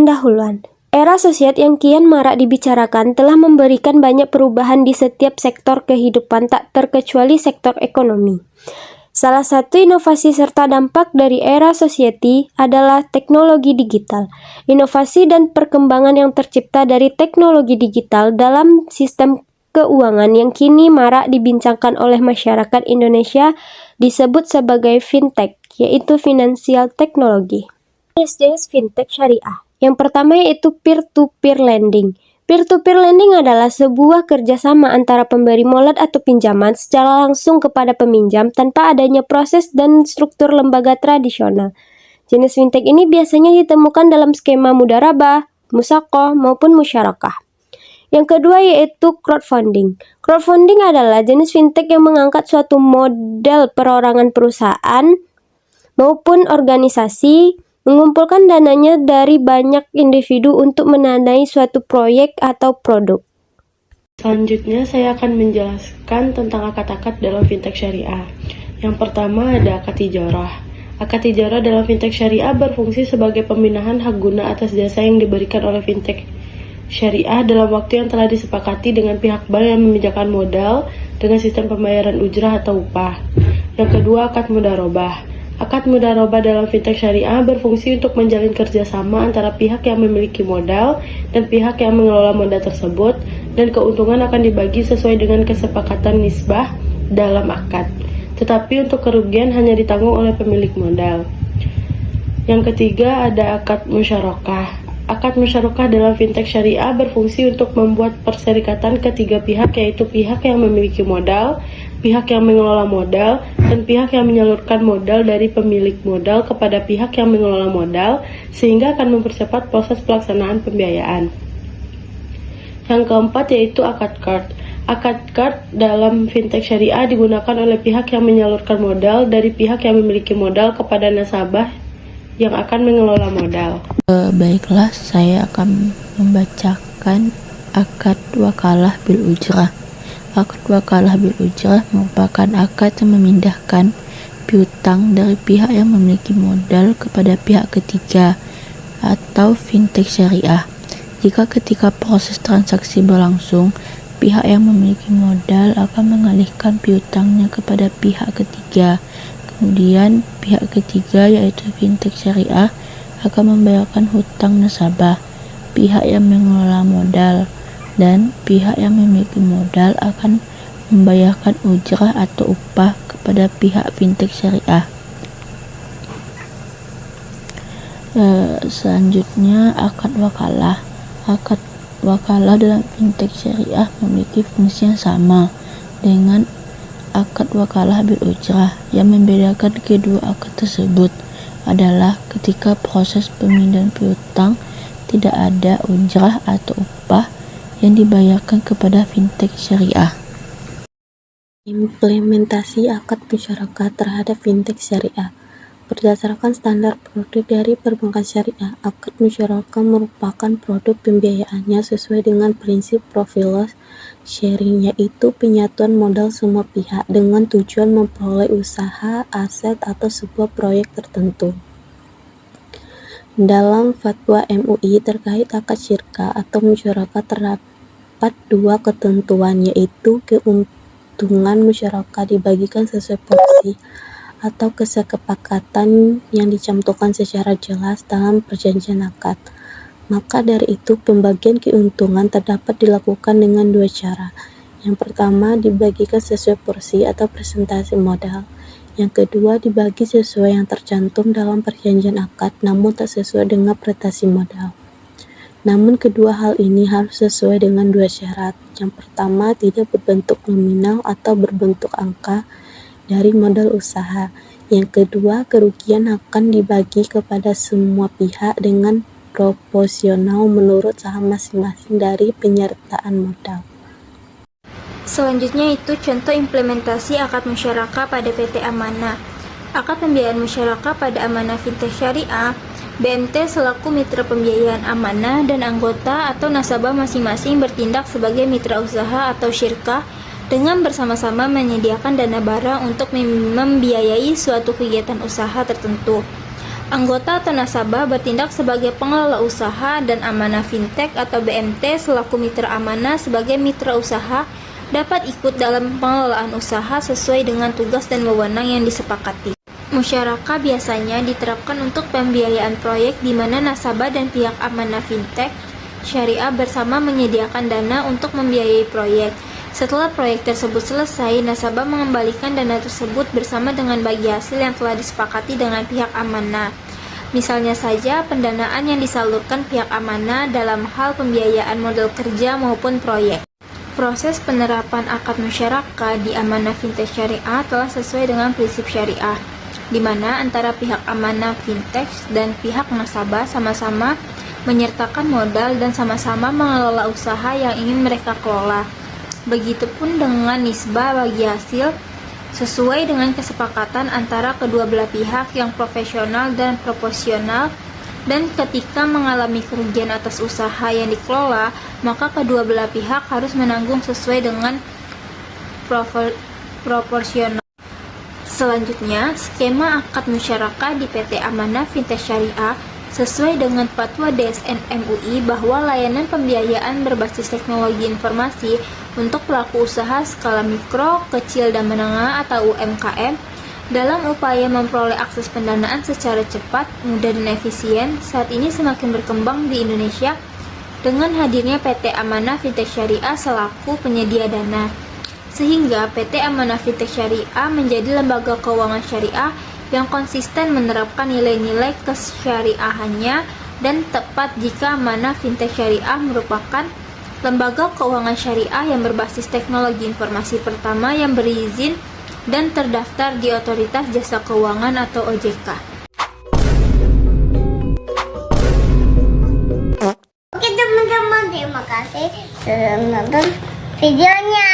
pendahuluan. Era sosial yang kian marak dibicarakan telah memberikan banyak perubahan di setiap sektor kehidupan, tak terkecuali sektor ekonomi. Salah satu inovasi serta dampak dari era society adalah teknologi digital. Inovasi dan perkembangan yang tercipta dari teknologi digital dalam sistem keuangan yang kini marak dibincangkan oleh masyarakat Indonesia disebut sebagai fintech, yaitu financial technology. Jenis fintech syariah. Yang pertama yaitu peer-to-peer lending. Peer-to-peer lending adalah sebuah kerjasama antara pemberi molad atau pinjaman secara langsung kepada peminjam tanpa adanya proses dan struktur lembaga tradisional. Jenis fintech ini biasanya ditemukan dalam skema mudharabah, musaqah, maupun musyarakah. Yang kedua yaitu crowdfunding. Crowdfunding adalah jenis fintech yang mengangkat suatu model perorangan perusahaan maupun organisasi, mengumpulkan dananya dari banyak individu untuk mendanai suatu proyek atau produk. Selanjutnya saya akan menjelaskan tentang akad-akad dalam fintech syariah. Yang pertama ada akad tijarah. Akad tijarah dalam fintech syariah berfungsi sebagai peminahan hak guna atas jasa yang diberikan oleh fintech syariah dalam waktu yang telah disepakati dengan pihak bank yang meminjamkan modal dengan sistem pembayaran ujrah atau upah. Yang kedua akad mudharabah. Akad mudharabah dalam fintech syariah berfungsi untuk menjalin kerjasama antara pihak yang memiliki modal dan pihak yang mengelola modal tersebut, dan keuntungan akan dibagi sesuai dengan kesepakatan nisbah dalam akad. Tetapi untuk kerugian hanya ditanggung oleh pemilik modal. Yang ketiga ada akad musyarakah. Akad musyarakah dalam fintech syariah berfungsi untuk membuat perserikatan ketiga pihak, yaitu pihak yang memiliki modal, pihak yang mengelola modal, dan pihak yang menyalurkan modal dari pemilik modal kepada pihak yang mengelola modal, sehingga akan mempercepat proses pelaksanaan pembiayaan. Yang keempat yaitu akad qard. Akad qard dalam fintech syariah digunakan oleh pihak yang menyalurkan modal dari pihak yang memiliki modal kepada nasabah yang akan mengelola modal. Baiklah, saya akan membacakan akad wakalah bil ujrah. Akad wakalah bil ujrah merupakan akad yang memindahkan piutang dari pihak yang memiliki modal kepada pihak ketiga atau fintech syariah. Jika ketika proses transaksi berlangsung, pihak yang memiliki modal akan mengalihkan piutangnya kepada pihak ketiga. Kemudian pihak ketiga yaitu fintech syariah akan membayarkan hutang nasabah. Pihak yang mengelola modal dan pihak yang memiliki modal akan membayarkan ujrah atau upah kepada pihak fintech syariah. Selanjutnya akad wakalah. Akad wakalah dalam fintech syariah memiliki fungsi yang sama dengan akad wakalah bil ujrah. Yang membedakan kedua akad tersebut adalah ketika proses pemindahan piutang tidak ada ujrah atau upah yang dibayarkan kepada fintech syariah. Implementasi akad musyarakah terhadap fintech syariah. Berdasarkan standar produk dari perbankan syariah, akad musyarakah merupakan produk pembiayaannya sesuai dengan prinsip profit loss sharing, yaitu penyatuan modal semua pihak dengan tujuan memperoleh usaha, aset, atau sebuah proyek tertentu. Dalam fatwa MUI terkait akad syirkah atau musyarakah terdapat dua ketentuan, yaitu keuntungan musyarakah dibagikan sesuai porsi atau kesepakatan yang dicantumkan secara jelas dalam perjanjian akad. Maka dari itu pembagian keuntungan terdapat dilakukan dengan dua cara. Yang pertama dibagikan sesuai porsi atau presentasi modal. Yang kedua dibagi sesuai yang tercantum dalam perjanjian akad namun tak sesuai dengan prestasi modal. Namun kedua hal ini harus sesuai dengan dua syarat. Yang pertama tidak berbentuk nominal atau berbentuk angka dari modal usaha. Yang kedua, kerugian akan dibagi kepada semua pihak dengan proporsional menurut saham masing-masing dari penyertaan modal. Selanjutnya itu contoh implementasi akad musyarakah pada PT Amanah. Akad pembiayaan musyarakah pada Amanah Fintech Syariah, BMT selaku mitra pembiayaan Amanah dan anggota atau nasabah masing-masing bertindak sebagai mitra usaha atau syirkah dengan bersama-sama menyediakan dana barang untuk membiayai suatu kegiatan usaha tertentu. Anggota atau nasabah bertindak sebagai pengelola usaha dan amanah fintech atau BMT selaku mitra amanah sebagai mitra usaha dapat ikut dalam pengelolaan usaha sesuai dengan tugas dan wewenang yang disepakati. Musyarakah biasanya diterapkan untuk pembiayaan proyek di mana nasabah dan pihak amanah fintech syariah bersama menyediakan dana untuk membiayai proyek. Setelah proyek tersebut selesai, nasabah mengembalikan dana tersebut bersama dengan bagi hasil yang telah disepakati dengan pihak amanah. Misalnya saja, pendanaan yang disalurkan pihak amanah dalam hal pembiayaan modal kerja maupun proyek. Proses penerapan akad musyarakah di amanah fintech syariah telah sesuai dengan prinsip syariah, di mana antara pihak amanah fintech dan pihak nasabah sama-sama menyertakan modal dan sama-sama mengelola usaha yang ingin mereka kelola. Begitupun dengan nisbah bagi hasil sesuai dengan kesepakatan antara kedua belah pihak yang profesional dan proporsional, dan ketika mengalami kerugian atas usaha yang dikelola, maka kedua belah pihak harus menanggung sesuai dengan proporsional. Selanjutnya, skema akad musyarakah di PT Amanah Fintech Syariah sesuai dengan Fatwa DSN MUI bahwa layanan pembiayaan berbasis teknologi informasi untuk pelaku usaha skala mikro, kecil dan menengah atau UMKM dalam upaya memperoleh akses pendanaan secara cepat, mudah dan efisien saat ini semakin berkembang di Indonesia dengan hadirnya PT Amanah Fintech Syariah selaku penyedia dana. Sehingga PT Amanah Fintech Syariah menjadi lembaga keuangan syariah yang konsisten menerapkan nilai-nilai kesyariahannya dan tepat jika Amanah Fintech Syariah merupakan lembaga keuangan syariah yang berbasis teknologi informasi pertama yang berizin dan terdaftar di Otoritas Jasa Keuangan atau OJK. Oke teman-teman, terima kasih sudah menonton videonya.